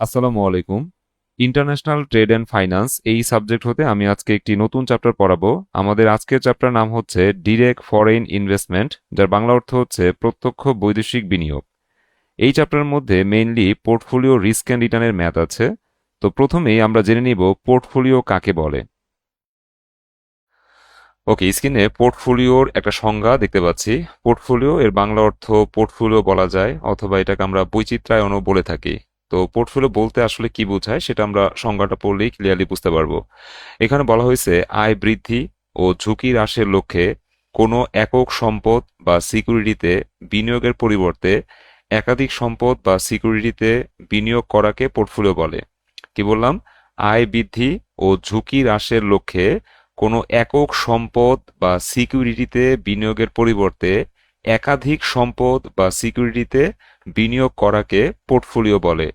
আসসালামু আলাইকুম। International trade and finance এই সাবজেক্ট হতে আমি আজকে একটি নতুন চ্যাপ্টার পড়াবো। আমাদের আজকের চ্যাপ্টার নাম হচ্ছে ডিরেক্ট ফরেন ইনভেস্টমেন্ট, যার বাংলা অর্থ হচ্ছে প্রত্যক্ষ বৈদেশিক বিনিয়োগ। এই চ্যাপ্টারের মধ্যে মেইনলি পোর্টফোলিও রিস্ক অ্যান্ড রিটার্নের ম্যাথ আছে। তো প্রথমেই আমরা জেনে নিব পোর্টফোলিও কাকে বলে। ওকে, স্ক্রিনে পোর্টফোলিওর একটা সংজ্ঞা দেখতে পাচ্ছি। পোর্টফোলিও এর বাংলা অর্থ পোর্টফোলিও বলা যায়, অথবা এটাকে আমরা বৈচিত্র্যায়নও বলে থাকি। তো পোর্টফোলিও বলতে আসলে কি বোঝায় সেটা আমরা সংজ্ঞাটা পড়লেই ক্লিয়ারলি বুঝতে পারবো। এখানে বলা হয়েছে আয় বৃদ্ধি ও ঝুঁকি হ্রাসের লক্ষ্যে কোনো একক সম্পদ বা সিকিউরিটিতে বিনিয়োগের পরিবর্তে একাধিক সম্পদ বা সিকিউরিটিতে বিনিয়োগ করাকে পোর্টফোলিও বলে। কি বললাম? আয় বৃদ্ধি ও ঝুঁকি হ্রাসের লক্ষ্যে কোনো একক সম্পদ বা সিকিউরিটিতে বিনিয়োগের পরিবর্তে একাধিক সম্পদ বা সিকিউরিটিতে বিনিয়োগ করাকে পোর্টফোলিও বলে।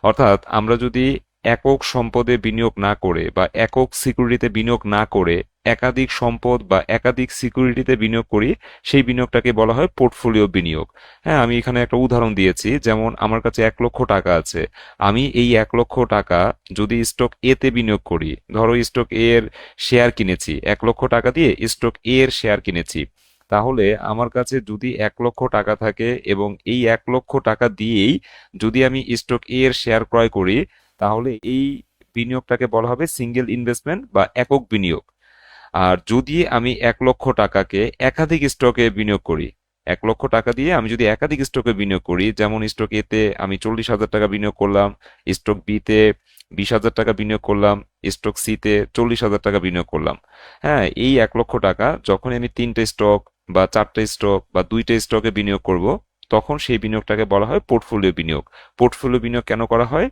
অর্থাৎ আমরা যদি একক সম্পদে বিনিয়োগ না করে বা একক সিকিউরিটিতে বিনিয়োগ না করে একাধিক সম্পদ বা একাধিক সিকিউরিটিতে বিনিয়োগ করি, সেই বিনিয়োগটাকে বলা হয় পোর্টফোলিও বিনিয়োগ। হ্যাঁ, আমি এখানে একটা উদাহরণ দিয়েছি। যেমন আমার কাছে 1 লক্ষ টাকা আছে। আমি এই 1 লক্ষ টাকা যদি স্টক এ তে বিনিয়োগ করি, ধরো স্টক এ এর শেয়ার কিনেছি, 1 লক্ষ টাকা দিয়ে স্টক এ এর শেয়ার কিনেছি, তাহলে আমার কাছে যদি 1 লক্ষ টাকা থাকে এবং এই 1 লক্ষ টাকা দিয়েই যদি আমি স্টক এ এর শেয়ার ক্রয় করি, তাহলে এই বিনিয়োগটাকে বলা হবে সিঙ্গেল ইনভেস্টমেন্ট বা একক বিনিয়োগ। আর যদি আমি 1 লক্ষ টাকাকে একাধিক স্টকে বিনিয়োগ করি, 1 লক্ষ টাকা দিয়ে আমি যদি একাধিক স্টকে বিনিয়োগ করি, যেমন স্টক এ তে আমি 40,000 টাকা বিনিয়োগ করলাম, স্টক বি তে 20,000 টাকা বিনিয়োগ করলাম, স্টক সি তে 40,000 টাকা বিনিয়োগ করলাম। হ্যাঁ, এই 1 লক্ষ টাকা যখন আমি 3টে স্টক বা 4টে স্টক বা 2টে স্টকে বিনিয়োগ করব, তখন সেই বিনিয়োগটাকে বলা হয় পোর্টফোলিও বিনিয়োগ। পোর্টফোলিও বিনিয়োগ কেন করা হয়?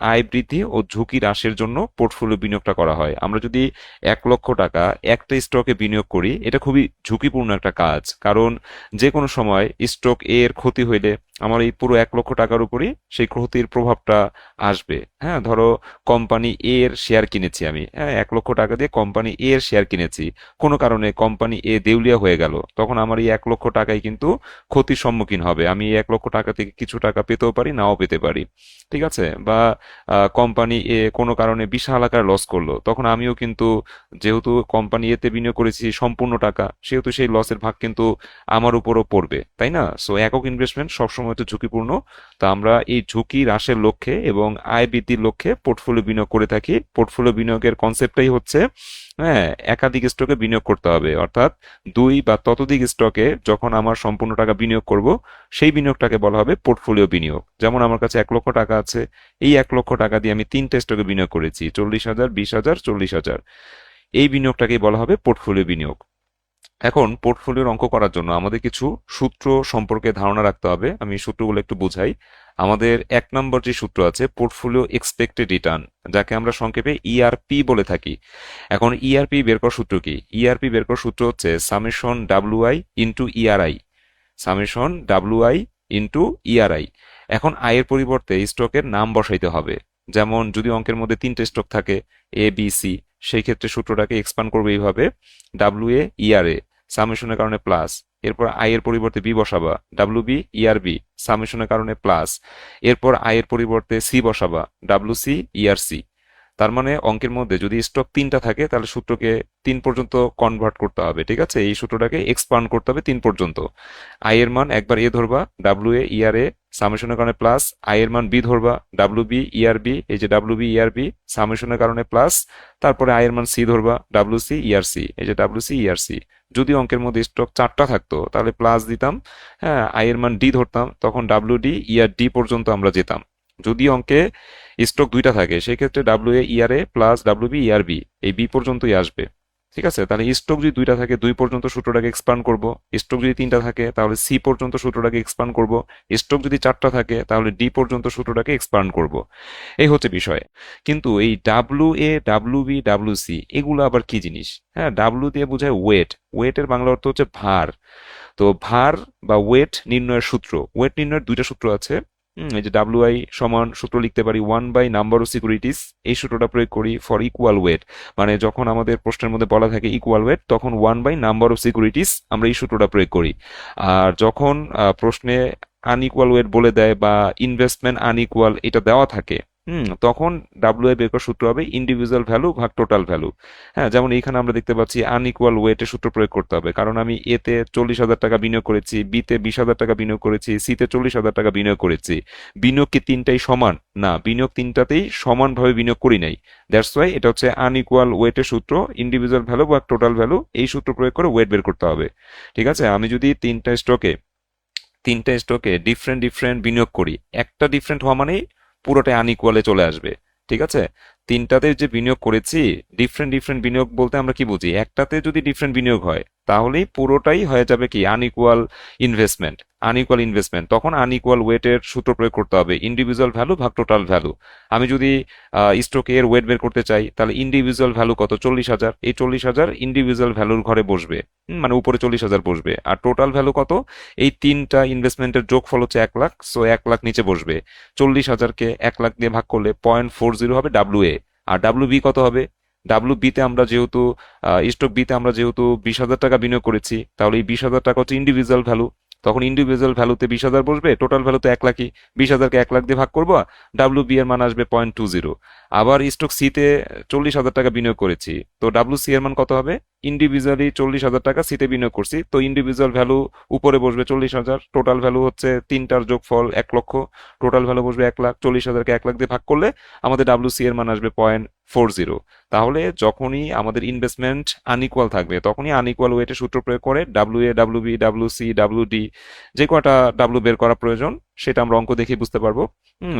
আয় বৃদ্ধি ও ঝুঁকি হ্রাসের জন্য পোর্টফোলিও বিনিয়োগটা করা হয়। আমরা যদি 1 লক্ষ টাকা একটা স্টকে বিনিয়োগ করি, এটা খুবই ঝুঁকিপূর্ণ একটা কাজ। কারণ যে কোনো সময় স্টক এর ক্ষতি হইলে আমার এই পুরো 1 লক্ষ টাকার উপরই সেই ক্ষতির প্রভাবটা আসবে। হ্যাঁ, ধরো কোম্পানি এ এর শেয়ার কিনেছি আমি, হ্যাঁ, 1 লক্ষ টাকা দিয়ে কোম্পানি এ এর শেয়ার কিনেছি। কোনো কারণে কোম্পানি এ দেউলিয়া হয়ে গেল, তখন আমার এই 1 লক্ষ টাকাই কিন্তু ক্ষতির সম্মুখীন হবে। আমি এই 1 লক্ষ টাকা থেকে কিছু টাকা পেতেও পারি, নাও পেতে পারি। ঠিক আছে? বা কোম্পানি এ কোনো কারণে বিশাল আকার লস করলো, তখন আমিও কিন্তু, যেহেতু কোম্পানি এতে বিনিয়োগ করেছি সম্পূর্ণ টাকা, সেহেতু সেই লসের ভাগ কিন্তু আমার উপরও পড়বে, তাই না? সো একক ইনভেস্টমেন্ট সবসময় তো ঝুঁকিপূর্ণ। তা আমরা এই ঝুঁকি হ্রাসের লক্ষ্যে এবং আয় বৃদ্ধির লক্ষ্যে পোর্টফোলিও বিনিয়োগ করে থাকি। পোর্টফোলিও বিনিয়োগের কনসেপ্টটাই হচ্ছে, হ্যাঁ, একাধিক স্টকে বিনিয়োগ করতে হবে। অর্থাৎ 2 বা ততোধিক স্টকে যখন আমার সম্পূর্ণ টাকা বিনিয়োগ করব, সেই বিনিয়োগটাকে বলা হবে পোর্টফোলিও বিনিয়োগ। যেমন আমার কাছে 1 লক্ষ টাকা আছে, এই 1 লক্ষ টাকা দিয়ে আমি 3টে স্টকে বিনিয়োগ করেছি, 40,000, 20,000, 40,000। এই বিনিয়োগটাকেই বলা হবে পোর্টফোলিও বিনিয়োগ। এখন পোর্টফোলিওর অঙ্ক করার জন্য আমাদের কিছু সূত্র সম্পর্কে ধারণা রাখতে হবে। আমি সূত্রগুলো একটু বুঝাই। আমাদের 1 নম্বর যে সূত্র আছে পোর্টফোলিও এক্সপেক্টেড রিটার্ন, যাকে আমরা সংক্ষেপে ইআরপি বলে থাকি। এখন ইআরপি বের করার সূত্র কি? ইআরপি বের করার সূত্র হচ্ছে summation W I into E R I. Summation W I into E R I. এখন আয়ের পরিবর্তে স্টকের নাম বসাইতে হবে। যেমন যদি অঙ্কের মধ্যে 3টে স্টক থাকে, এ বি সি, সেই ক্ষেত্রে সূত্রটাকে এক্সপান্ড করবে এইভাবে: ডাব্লু এ ইআর এ, সামেশনের কারণে প্লাস, এরপর আয়ের পরিবর্তে বি বসাবা, ডাব্লু বি ইআর বি, সামেশনের কারণে প্লাস, এরপর আয়ের পরিবর্তে সি বসাবা, ডাব্লু সি ইআর সি। তার মানে অঙ্কের মধ্যে যদি স্টক 3টা থাকে, তাহলে সূত্রকে 3 পর্যন্ত কনভার্ট করতে হবে। ঠিক আছে? এই সূত্রটাকে এক্সপান্ড করতে হবে 3 পর্যন্ত। আয়ের মান একবার এ ধরবা, ডাব্লু এ ইআর এ, সামেশনের কারণে প্লাস, আয়ের মান বি ধরবা, ডাব্লু বি ইআর বি, এই যে ডাব্লু বি ইআর বি, সামেশনের কারণে প্লাস, তারপরে আয়ের মান সি ধরবা, ডাব্লু সি ইআর সি, এই যে ডাব্লু সি ইআর সি। যদি অঙ্কের মধ্যে স্টক 4টা থাকতো, তাহলে প্লাস দিতাম। হ্যাঁ, আয়ের মান ডি ধরতাম, তখন ডাব্লু ডি ইআর ডি পর্যন্ত আমরা যেতাম। যদি অঙ্কে স্টক 2টা থাকে, সেক্ষেত্রে W A ER A plus W B ER B, এই বি পর্যন্তই আসবে। ঠিক আছে? তাহলে স্টক যদি 2টা থাকে, 2 পর্যন্ত সূত্রটাকে এক্সপান্ড করব। স্টক যদি 3টা থাকে, তাহলে সি পর্যন্ত সূত্রটাকে এক্সপান্ড করব। স্টক যদি 4টা থাকে, তাহলে ডি পর্যন্ত সূত্রটাকে এক্সপান্ড করব। এই হচ্ছে বিষয়। কিন্তু এই W A, W B, W C, এগুলো আবার কি জিনিস? হ্যাঁ, ডাব্লু দিয়ে বোঝায় ওয়েট। ওয়েটের বাংলা অর্থ হচ্ছে ভার। তো ভার বা ওয়েট নির্ণয়ের সূত্র, ওয়েট নির্ণয়ের 2টা সূত্র আছে। এই যে ডাব্লুআই সমান সূত্র লিখতে পারি 1/নাম্বার অফ সিকিউরিটিস। এই সূত্রটা প্রয়োগ করি ফর ইকুয়াল ওয়েট। মানে যখন আমাদের প্রশ্নের মধ্যে বলা থাকে ইকুয়াল ওয়েট, তখন 1/নাম্বার অফ সিকিউরিটিস আমরা এই সূত্রটা প্রয়োগ করি। আর যখন প্রশ্নে আনইকুয়াল ওয়েট বলে দেয় বা ইনভেস্টমেন্ট আনইকুয়াল এটা দেওয়া থাকে, তখন ডাব্লিউ বের করার সূত্র হবে ইন্ডিভিজুয়াল ভ্যালু ভাগ টোটাল ভ্যালু। হ্যাঁ, যেমন এইখানে আমরা দেখতে পাচ্ছি আনইকুয়াল ওয়েটের সূত্র প্রয়োগ করতে হবে, কারণ আমি এতে 40,000 টাকা বিনিয়োগ করেছি, বিতে 20,000 টাকা বিনিয়োগ করেছি, সিতে 40,000 টাকা বিনিয়োগ করেছি। বিনিয়োগ কি তিনটাই সমান? না, বিনিয়োগ তিনটাতেই সমানভাবে বিনিয়োগ করি নাই। দ্যাটস ওয়াই এটা হচ্ছে আনইকুয়াল ওয়েটের সূত্র, ইন্ডিভিজুয়াল ভ্যালু বা টোটাল ভ্যালু, এই সূত্র প্রয়োগ করে ওয়েট বের করতে হবে। ঠিক আছে, আমি যদি তিনটা স্টকে ডিফারেন্ট ডিফারেন্ট বিনিয়োগ করি, একটা ডিফারেন্ট হওয়া মানেই পুরোটাই আনইকুয়ালে চলে আসবে। ঠিক আছে, তিনটাতে যে বিনিয়োগ করেছি, ডিফারেন্ট ডিফারেন্ট বিনিয়োগ বলতে আমরা কি বুঝি? একটাতে যদি ডিফারেন্ট বিনিয়োগ হয় তাহলেই পুরোটাই হয়ে যাবে কি আনইকুয়াল ইনভেস্টমেন্ট। তখন আনইকুয়াল ওয়েটের সূত্র প্রয়োগ করতে হবে ইন্ডিভিজুয়াল ভ্যালু ভাগ টোটাল ভ্যালু। আমি যদি স্টকের ওয়েট বের করতে চাই, তাহলে ইন্ডিভিজুয়াল ভ্যালু কত? 40,000। এই 40,000 ইন্ডিভিজুয়াল ভ্যালুর ঘরে বসবে, মানে উপরে 40,000 বসবে। আর টোটাল ভ্যালু কত? এই তিনটা ইনভেস্টমেন্টের যোগফল হচ্ছে 1 লাখ, সো 1 লাখ নিচে বসবে। 40,000কে 1 লাখ দিয়ে ভাগ করলে 0.40 হবে ডাব্লিউ এ। আর ডাব্লিউ বি কত হবে? ডাব্লিউ বিতে আমরা যেহেতু স্টক বিতে আমরা যেহেতু 20,000 টাকা বিনিয়োগ করেছি, তাহলে এই 20,000 টাকা হচ্ছে ইন্ডিভিজুয়াল ভ্যালু। তখন ইন্ডিভিজুয়াল ভ্যালুতে 20,000 বসবে, টোটাল ভ্যালুতে 1 লাখই। 20,000কে 1 লাখ দিয়ে ভাগ করবো, ডাব্লিউ বি এর মান আসবে 0.20। আবার স্টক সিতে 40,000 টাকা বিনিয়োগ করেছি, তো ডাব্লিউ সি এর মান কত হবে? ইন্ডিভিজুয়ালি 40,000 টাকা সিতে বিনিয়োগ করছি, তো ইন্ডিভিজুয়াল ভ্যালু উপরে বসবে 40,000, টোটাল ভ্যালু হচ্ছে তিনটার যোগফল 1 লক্ষ, টোটাল ভ্যালু বসবে 1 লাখ। 40,000কে 1 লাখ দিয়ে ভাগ করলে আমাদের ডাব্লিউ সি এর মান আসবে 0.40। তাহলে যখনই আমাদের ইনভেস্টমেন্ট আনইকুয়াল থাকবে, তখনই আনইকুয়াল ওয়েটের সূত্র প্রয়োগ করে W A, W B, W C, W D, যে কয়টা ডাব্লিউ বের করা প্রয়োজন সেটা আমরা অঙ্ক দেখে বুঝতে পারবো।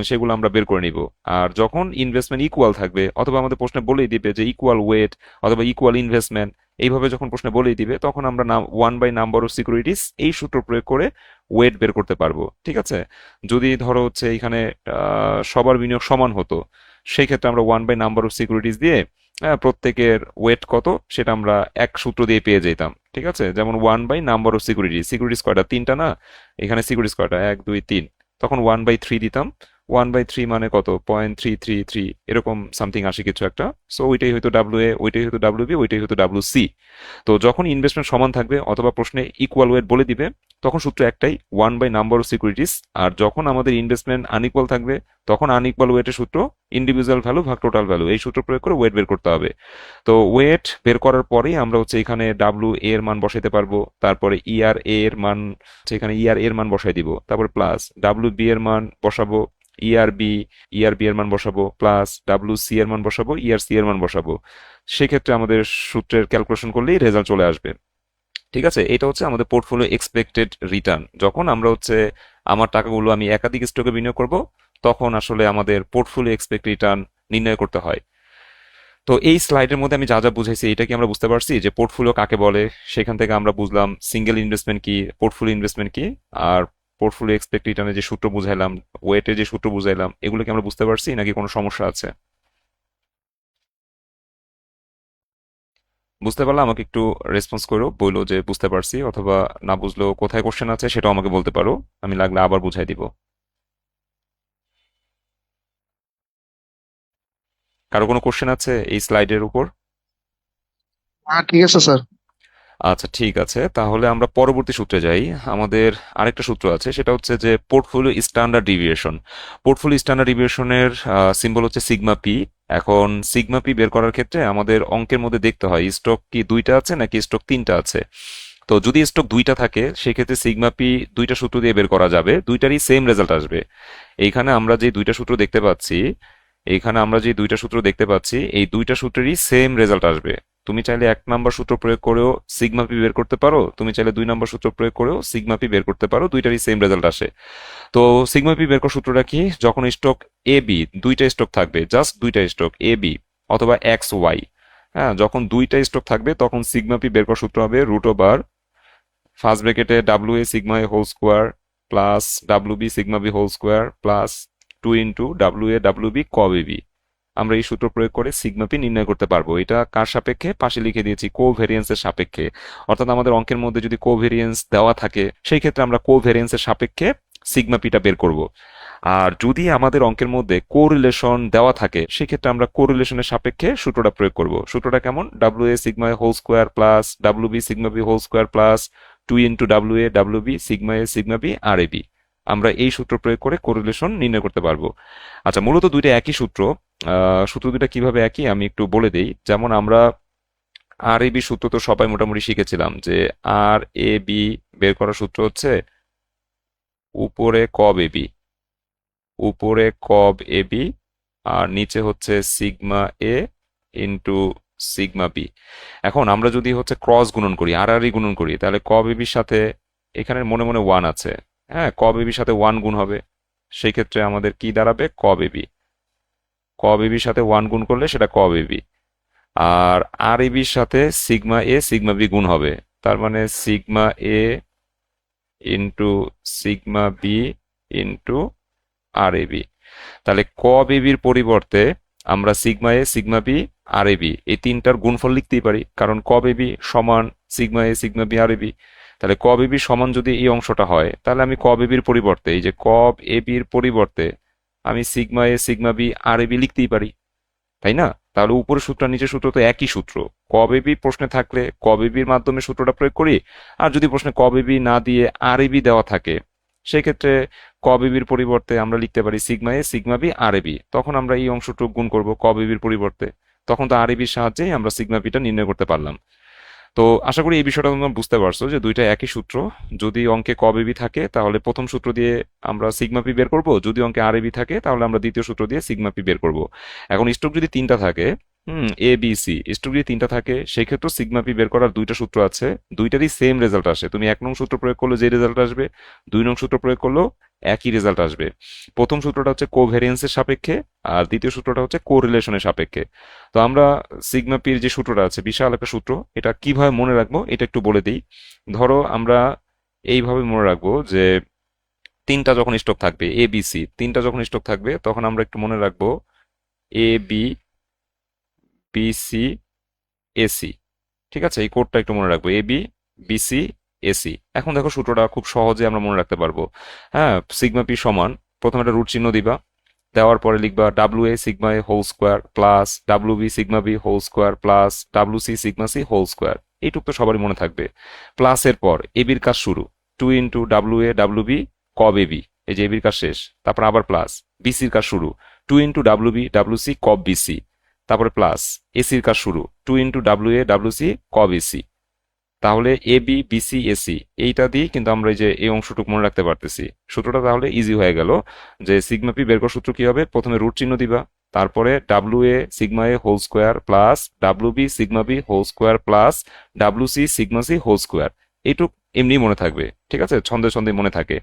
সেগুলো আমরা বের করে নিব। আর যখন ইনভেস্টমেন্ট ইকুয়াল থাকবে, অথবা আমাদের প্রশ্নে বলেই দিবে যে ইকুয়াল ওয়েট অথবা ইকুয়াল ইনভেস্টমেন্ট, এইভাবে যখন প্রশ্নে বলেই দিবে, তখন আমরা 1/নাম্বার অফ সিকিউরিটিস এই সূত্র প্রয়োগ করে ওয়েট বের করতে পারবো। ঠিক আছে, যদি ধরো হচ্ছে এখানে সবার বিনিয়োগ সমান হতো, সেই ক্ষেত্রে আমরা 1/নাম্বার অফ সিকিউরিটিস দিয়ে প্রত্যেকের ওয়েট কত সেটা আমরা এক সূত্র দিয়ে পেয়ে যেতাম। ঠিক আছে, যেমন 1/নাম্বার অফ সিকিউরিটিস, সিকিউরিটিস কয়টা? তিনটা না? এখানে সিকিউরিটিস কয়টা? 1 2 3, তখন 1/3 দিতাম। 1/3 মানে কত? 0.333, এরকম সামথিং আসে কিছু একটা। সো ওইটাই হয়তো ডাব্লিউ এ, ওইটাই হয়তো ডাব্লিউ বি, ওইটাই হয়তো ডাব্লিউ সি। তো যখন ইনভেস্টমেন্ট সমান থাকবে অথবা প্রশ্নে ইকুয়াল ওয়েট বলে দিবে, তখন সূত্র একটাই, 1/নাম্বার অফ সিকিউরিটিস। আর যখন আমাদের ইনভেস্টমেন্ট আনইকুয়াল থাকবে, তখন আনইকুয়াল ওয়েটের সূত্র ইন্ডিভিজুয়াল ভ্যালু ভাগ টোটাল ভ্যালু, এই সূত্র প্রয়োগ করে ওয়েট বের করতে হবে। তো ওয়েট বের করার পরেই আমরা হচ্ছে এখানে ডাব্লিউ এর মান বসাইতে পারবো, তারপরে ইআর এর মান, এখানে ইআর এর মান বসাই দিব, তারপর প্লাস ডাব্লিউ বি এর মান বসাবো, ইআরবি ইআরবি এর মান বসাবো, প্লাস ডাব্লিউ সি এর মান বসাবো, ইআরসি এর মান বসাবো। সেক্ষেত্রে আমাদের সূত্রের ক্যালকুলেশন করলেই রেজাল্ট চলে আসবে। ঠিক আছে, এটা হচ্ছে আমাদের পোর্টফোলিও এক্সপেক্টেড রিটার্ন। যখন আমরা হচ্ছে আমার টাকাগুলো আমি একাধিক স্টকে বিনিয়োগ করব, তখন আসলে আমাদের পোর্টফোলিও এক্সপেক্ট রিটার্ন নির্ণয় করতে হয়। তো এই স্লাইডের মধ্যে আমি যা যা বুঝাইছি, এটা কি আমরা বুঝতে পারছি যে পোর্টফোলিও কাকে বলে? সেখান থেকে আমরা বুঝলাম সিঙ্গেল ইনভেস্টমেন্ট কি, পোর্টফোলিও ইনভেস্টমেন্ট কি, আর পোর্টফোলিও এক্সপেক্ট রিটার্নের যে সূত্র বুঝাইলাম, ওয়েটের যে সূত্র বুঝাইলাম, এগুলো কি আমরা বুঝতে পারছি নাকি কোনো সমস্যা আছে? বুঝতে পারলে আমাকে একটু রেসপন্স করো, বললো যে বুঝতে পারছি, অথবা না বুঝলেও কোথায় কোশ্চেন আছে সেটাও আমাকে বলতে পারো, আমি লাগলে আবার বুঝাই দিব। কারো কোনো কোশ্চেন আছে এই স্লাইডের উপর? হ্যাঁ, ঠিক আছে স্যার। আচ্ছা, ঠিক আছে, তাহলে আমরা পরবর্তী সূত্রে যাই। আমাদের আরেকটা সূত্র আছে, সেটা হচ্ছে যে portfolio standard deviation. Portfolio standard ডিভিয়েশনের সিম্বল হচ্ছে সিগমা পি। এখন সিগমা পি বের করার ক্ষেত্রে আমাদের অঙ্কের মধ্যে দেখতে হয় স্টক কি দুইটা আছে নাকি স্টক তিনটা আছে। তো যদি স্টক দুইটা থাকে, সেক্ষেত্রে সিগমা পি দুইটা সূত্র দিয়ে বের করা যাবে, দুইটারই সেম রেজাল্ট আসবে। এইখানে আমরা যে দুইটা সূত্র দেখতে পাচ্ছি, এই দুইটা সূত্রেরই সেম রেজাল্ট আসবে। তুমি চাইলে 1 নাম্বার সূত্র প্রয়োগ করেও সিগমা পি বের করতে পারো, তুমি চাইলে 2 নাম্বার সূত্র প্রয়োগ করেও সিগমা পি বের করতে পারো, দুইটারই সেম রেজাল্ট আসে। তো সিগমা পি বের করার সূত্রটা কি? যখন স্টক এ বি, দুইটা স্টক থাকবে, জাস্ট দুইটা স্টক এ বি অথবা এক্স ওয়াই, হ্যাঁ, যখন দুইটা স্টক থাকবে তখন সিগমা পি বের করার সূত্র হবে রুট ওভার ফার্স্ট ব্র্যাকেটে W A sigma A whole square plus W B sigma B whole square plus 2 W A W B কবে বি। আমরা এই সূত্র প্রয়োগ করে সিগমা পি নির্ণয় করতে পারবো। এটা কার সাপেক্ষে? পাশে লিখে দিয়েছি কোভেরিয়েন্সের সাপেক্ষে। অর্থাৎ আমাদের অঙ্কের মধ্যে যদি কোভেরিয়েন্স দেওয়া থাকে, সেই ক্ষেত্রে আমরা কোভেরিয়েন্সের সাপেক্ষে সিগমা পিটা বের করব। আর যদি আমাদের অঙ্কের মধ্যে কোরিলেশন দেওয়া থাকে, সেক্ষেত্রে আমরা কোরিলেশনের সাপেক্ষে সূত্রটা প্রয়োগ করব। সূত্রটা কেমন? W A sigma A whole square plus W B sigma B whole square plus 2 W A W B sigma A sigma B R A B. আমরা এই সূত্র প্রয়োগ করে কোরিলেশন নির্ণয় করতে পারবো। আচ্ছা, মূলত দুইটা একই সূত্র। সূত্র দুইটা কিভাবে একই আমি একটু বলে দেই। যেমন আমরা আর এ বি সূত্র তো সবাই মোটামুটি শিখেছিলাম, যে আর এ বি বের করার সূত্র হচ্ছে উপরে কব এ বি, উপরে কব এ বি, আর নিচে হচ্ছে sigma A into sigma B. এখন আমরা যদি হচ্ছে ক্রস গুণন করি, আর আর গুণন করি, তাহলে কব এ বির সাথে এখানে মনে মনে ওয়ান আছে, হ্যাঁ, কব এ বির সাথে ওয়ান গুণ হবে। সেই ক্ষেত্রে আমাদের কি দাঁড়াবে? কব এ বি। কব এ বির সাথে ওয়ান গুণ করলে সেটা কব এ বি। আর আর এ বির সাথে সিগমা এ সিগমা বি গুণ হবে, তার মানে sigma A into sigma B into R A B. তাহলে ক বেবির পরিবর্তে আমরা sigma A sigma B R A B এই তিনটার গুণফল লিখতেই পারি, কারণ ক বেবি সমান sigma A sigma B R A B. তাহলে ক বেবি সমান যদি এই অংশটা হয়, তাহলে আমি ক বেবির পরিবর্তে, এই যে কব এ বির পরিবর্তে আমি sigma A sigma B R A B লিখতেই পারি, তাই না? তাহলে উপরের সূত্র আর নিচের সূত্র তো একই সূত্র। ক বেবি প্রশ্নে থাকলে ক বেবির মাধ্যমে সূত্রটা প্রয়োগ করি, আর যদি প্রশ্নে ক বেবি না দিয়ে আর এ বি দেওয়া থাকে, সেক্ষেত্রে ক বিবির পরিবর্তে আমরা লিখতে পারি sigma A sigma B R A B. তখন আমরা এই অংশটুকু গুণ করব ক বিবির পরিবর্তে, তখন তো আর এ বির সাহায্যেই আমরা সিগমা বিটা নির্ণয় করতে পারলাম। তো আশা করি এই বিষয়টা তোমরা বুঝতে পারছো যে দুইটা একই সূত্র। যদি অঙ্কে ক বিবি থাকে তাহলে প্রথম সূত্র দিয়ে আমরা সিগমা পি বের করব, যদি অঙ্কে আর এ বি থাকে তাহলে আমরা দ্বিতীয় সূত্র দিয়ে সিগমা পি বের করব। এখন স্ট্রোক যদি তিনটা থাকে, এ বি সি স্ট্রোক যদি তিনটা থাকে, সেই ক্ষেত্রে সিগমা পি বের করার দুইটা সূত্র আছে, দুইটারই সেম রেজাল্ট আসে। তুমি এক নং সূত্র প্রয়োগ করলে যে রেজাল্ট আসবে, দুই নং সূত্র প্রয়োগ করলেও একই রেজাল্ট আসবে। প্রথম সূত্রটা হচ্ছে কোভ্যারিয়েন্সের সাপেক্ষে, আর দ্বিতীয় সূত্রটা হচ্ছে কোরিলেশনের সাপেক্ষে। তো আমরা সিগমা পির যে সূত্রটা আছে, বিশাল একটা সূত্র, এটা কিভাবে মনে রাখবো এটা একটু বলে দিই। ধরো আমরা এইভাবে মনে রাখবো যে তিনটা যখন স্ট্রোক থাকবে, এ বি সি তিনটা যখন স্ট্রোক থাকবে, তখন আমরা একটু মনে রাখবো A B B C AC. ঠিক আছে, এই কোডটা একটু মনে রাখবো, A B B C AC. এখন দেখো সূত্রটা খুব সহজে আমরা মনে রাখতে পারবো। হ্যাঁ, সিগমা পি সমান, প্রথমে একটা রুট চিহ্ন দিবা, দেওয়ার পরে লিখবা W A sigma A whole square plus W B sigma B whole square plus W C sigma C whole square. এইটুক তো সবারই মনে থাকবে। প্লাসের পর এবির কাজ শুরু, two into W A W B cov AB, এই যে এবির কাজ শেষ, তারপর আবার প্লাস, বিসির কাজ শুরু, two into W B W C cov BC, তারপরে প্লাস, এসির কাজ শুরু, two into W A W C cov AC. তাহলে এ বি বিসি এসি এইটা দিয়ে কিন্তু আমরা এই যে এই অংশটুকু মনে রাখতে পারতেছি। সূত্রটা তাহলে ইজি হয়ে গেল, যে সিগমা পি বের করার সূত্র কি হবে? প্রথমে রুট চিহ্ন দিবা, তারপরে W A sigma A whole square plus W B sigma B whole square plus W C sigma C whole square. এইটুক এমনি মনে থাকবে, ঠিক আছে, ছন্দে ছন্দে মনে থাকে।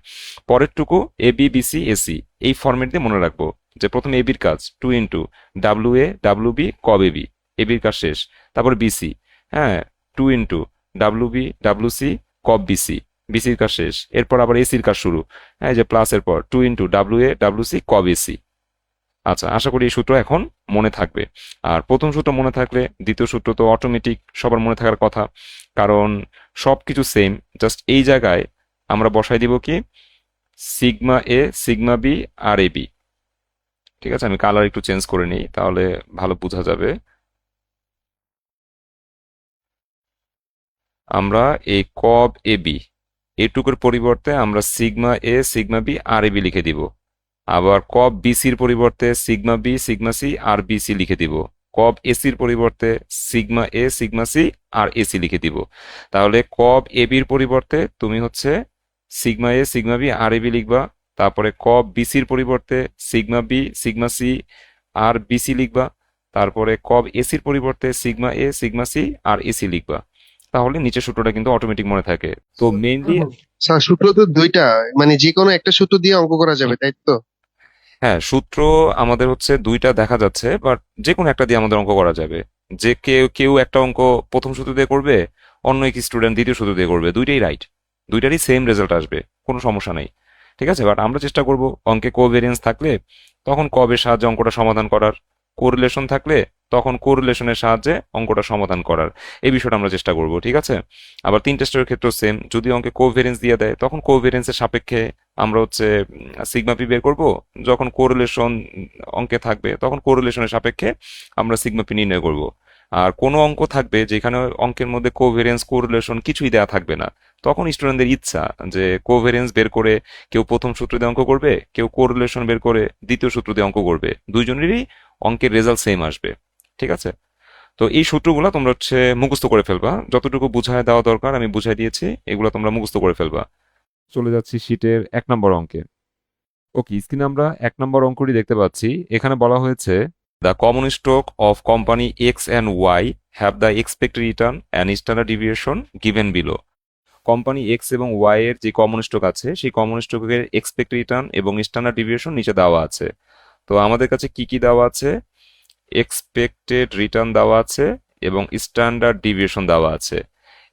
পরেরটুকু এ বি বিসি এসি এই ফরম্যাট দিয়ে মনে রাখবো, যে প্রথমে এ বির কাজ two into W A W B cov AB, A বির কাজ শেষ, তারপর বিসি, হ্যাঁ, two into W B W C cov BC, বিসির কাজ শেষ, এরপর আবার এসির কাজ শুরু, হ্যাঁ, যে প্লাস এর পর two into W A W C cov AC. আচ্ছা, আশা করি এই সূত্র এখন মনে থাকবে। আর প্রথম সূত্র মনে থাকলে দ্বিতীয় সূত্র তো অটোমেটিক সবার মনে থাকার কথা, কারণ সবকিছু সেম। জাস্ট এই জায়গায় আমরা বসাই দিব কি? Sigma A sigma B R A B. ঠিক আছে, আমি কালার একটু চেঞ্জ করে নিই, তাহলে ভালো বোঝা যাবে। আমরা এই কব এ বি এটুকুর পরিবর্তে আমরা sigma A sigma B R A B লিখে দিব। আবার কব বিসির পরিবর্তে sigma B sigma C R BC লিখে দিব। কব এসির পরিবর্তে sigma A sigma C R AC লিখে দিব। তাহলে কব এ বির পরিবর্তে তুমি হচ্ছে sigma A sigma B R A B লিখবা। তারপরে কব বিসির পরিবর্তে sigma B sigma C R BC লিখবা। তারপরে কব এসির পরিবর্তে sigma A sigma C R AC লিখবা। তাহলে নিচের সূত্রটা কিন্তু অটোমেটিক মনে থাকে। তো মেইনলি, স্যার সূত্র তো দুইটা, মানে যে কোনো একটা সূত্র দিয়ে অঙ্ক করা যাবে, তাই তো? হ্যাঁ, সূত্র আমাদের হচ্ছে দুইটা দেখা যাচ্ছে, বাট যে কোনো একটা দিয়ে আমাদের অঙ্ক করা যাবে। যে কেউ কেউ একটা অঙ্ক প্রথম সূত্র দিয়ে করবে, অন্য এক স্টুডেন্ট দ্বিতীয় সূত্র দিয়ে করবে, দুইটাই রাইট, দুইটারই সেম রেজাল্ট আসবে, কোনো সমস্যা নেই। ঠিক আছে, বাট আমরা চেষ্টা করব অঙ্কে কোভেরিয়েন্স থাকলে তখন কবের সাহায্যে অঙ্কটা সমাধান করার, কোরিলেশন থাকলে তখন কোরিলেশনের সাহায্যে অঙ্কটা সমাধান করার, এই বিষয়টা আমরা চেষ্টা করব। ঠিক আছে, আবার তিন টেস্টের ক্ষেত্রেও সেম, যদি অঙ্কে কোভেরিয়েন্স দিয়ে দেয় তখন কোভেরিয়েন্সের সাপেক্ষে আমরা হচ্ছে সিগমা পি বের করব। যখন কোরিলেশন অঙ্কে থাকবে তখন কোরিলেশনের সাপেক্ষে আমরা সিগমা পি নির্ণয় করব। আর কোনো অঙ্ক থাকবে যেখানে অঙ্কের মধ্যে কোভেরিয়েন্স কোরিলেশন কিছুই দেওয়া থাকবে না, তখন স্টুডেন্টদের ইচ্ছা যে কোভেরিয়েন্স বের করে কেউ প্রথম সূত্র দিয়ে অঙ্ক করবে, কেউ কোরিলেশন বের করে দ্বিতীয় সূত্র দিয়ে অঙ্ক করবে, দুইজনেরই অঙ্কের রেজাল্ট সেম আসবে। ঠিক আছে? তো এই সূত্রগুলো তোমরা মুখস্থ করে ফেলবা, যতটুকু বুঝায় দেওয়া দরকার আমি বুঝাই দিয়েছি, এগুলো তোমরা মুখস্থ করে ফেলবা। চলে যাচ্ছি শীটের 1 নম্বর অঙ্কে। ওকে, স্ক্রিনে আমরা 1 নম্বর অঙ্কটি দেখতে পাচ্ছি। এখানে বলা হয়েছে the common stock of company x and why have the expected return and standard deviation given below. Company x এবং ওয়াই এর যে কমন স্টক আছে সেই কমন স্টকের এক্সপেক্টেড রিটার্ন এবং স্ট্যান্ডার্ড ডিভিয়েশন নিচে দেওয়া আছে। তো আমাদের কাছে কি কি দেওয়া আছে? এক্সপেক্টেড রিটার্ন দেওয়া আছে এবং স্ট্যান্ডার্ড ডিভিয়েশন দেওয়া আছে।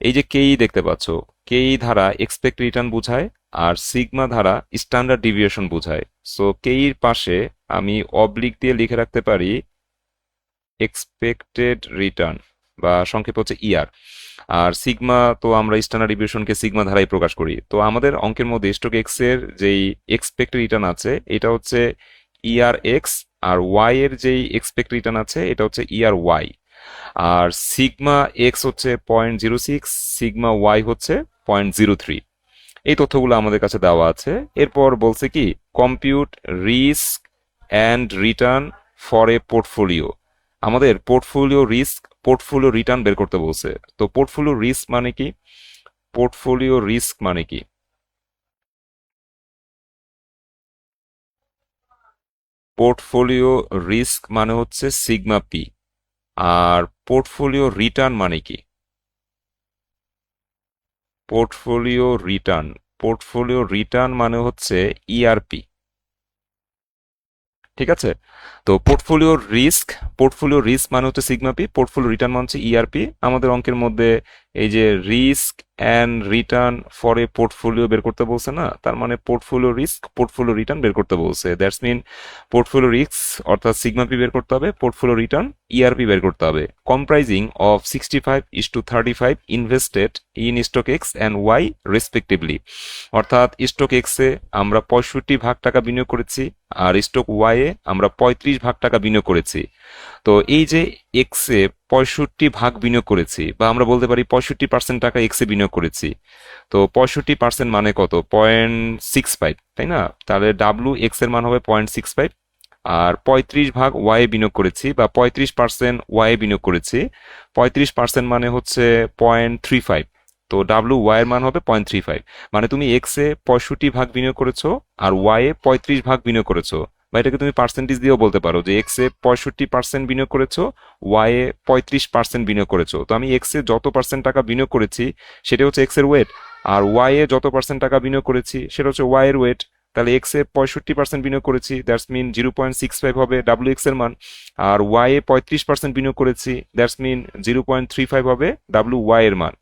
এই যে কেই দেখতে পাচ্ছ, কেই ধারা এক্সপেক্ট রিটার্ন বোঝায় আর সিগমা ধারা স্ট্যান্ডার্ড ডিভিয়েশন বোঝায়। সো কেইর পাশে আমি অবলিক দিয়ে লিখে রাখতে পারি এক্সপেক্টেড রিটার্ন, বা সংক্ষেপে হচ্ছে ইআর। আর সিগমা তো আমরা স্ট্যান্ডার্ড ডিভিয়েশনকে সিগমা ধারায় প্রকাশ করি। তো আমাদের অঙ্কের মধ্যে স্টক এক্স এর যেই এক্সপেক্টেড রিটার্ন আছে এটা হচ্ছে ইআর এক্স, আর ওয়াই এর যেই এক্সপেক্ট রিটার্ন আছে এটা হচ্ছে ইআর ওয়াই। আর সিগমা এক্স হচ্ছে 0.06, সিগমা ওয়াই হচ্ছে 0.03। এই তথ্যগুলো আমাদের কাছে দেওয়া আছে। এরপর বলছে কি, compute risk and return for a portfolio. আমাদের পোর্টফোলিও রিস্ক, পোর্টফোলিও রিটার্ন বের করতে বলছে। তো পোর্টফোলিও রিস্ক মানে কি? পোর্টফোলিও রিস্ক মানে কি? পোর্টফোলিও রিস্ক মানে হচ্ছে সিগমা পি। আর পোর্টফোলিও রিটার্ন মানে কি? পোর্টফোলিও রিটার্ন, পোর্টফোলিও রিটার্ন মানে হচ্ছে ইআরপি। ঠিক আছে? তো পোর্টফোলিও রিস্ক মানে হচ্ছে সিগমা পি, পোর্টফোলিও রিটার্ন মানে হচ্ছে ইআরপি। আমাদের অঙ্কের মধ্যে এই যে risk and return for a portfolio বের করতে বলছে না, তার মানে পোর্টফোলিও রিস্ক পোর্টফোলিও রিটার্ন বের করতে বলছে। দ্যাটস মিন পোর্টফোলিও রিস্ক অর্থাৎ সিগমা পি বের করতে হবে, পোর্টফোলিও রিটার্ন ইআরপি বের করতে হবে। Comprising of 65:35 invested in stock X and Y respectively. অর্থাৎ স্টক এক্সে আমরা 65 ভাগ টাকা বিনিয়োগ করেছি, আর স্টক ওয়াই এ আমরা 35 ভাগ টাকা বিনিয়োগ করেছি। তো এই যে এক্সে 65 ভাগ বিনিয়োগ করেছি, বা আমরা বলতে পারি 65% টাকা এক্সে বিনিয়োগ করেছি। তো 65% মানে কত? 0.65, তাই না? তাহলে ডাব্লু এক্স এর মান হবে 0.65। আর 35 ভাগ ওয়াই বিনিয়োগ করেছি, বা 35% ওয়াই বিনিয়োগ করেছি। 35% মানে হচ্ছে 0.35। তো ডাব্লু ওয়াই এর মান হবে 0.35। মানে তুমি এক্স এ 65 ভাগ বিনিয়োগ করেছো আর ওয়াই এ 35 ভাগ বিনিয়োগ করেছো, বা এটাকে তুমি পার্সেন্টেজ দিয়েও বলতে পারো যে এক্স এ 65% বিনিয়োগ করেছো, ওয়াই এ 35% বিনিয়োগ করেছো। তো আমি এক্স এ যত পার্সেন্ট টাকা বিনিয়োগ করেছি সেটা হচ্ছে এক্স এর ওয়েট, আর ওয়াই এ যত পার্সেন্ট টাকা বিনিয়োগ করেছি সেটা হচ্ছে ওয়াই এর ওয়েট। তাহলে এক্স এ 65% বিনিয়োগ করেছি, দ্যাটস মিন 0.65 হবে ডাব্লিউ এক্স এর মান। আর ওয়াই এ 35% বিনিয়োগ করেছি, দ্যাটস মিন 0.35 হবে ডাব্লিউ ওয়াই এর মান।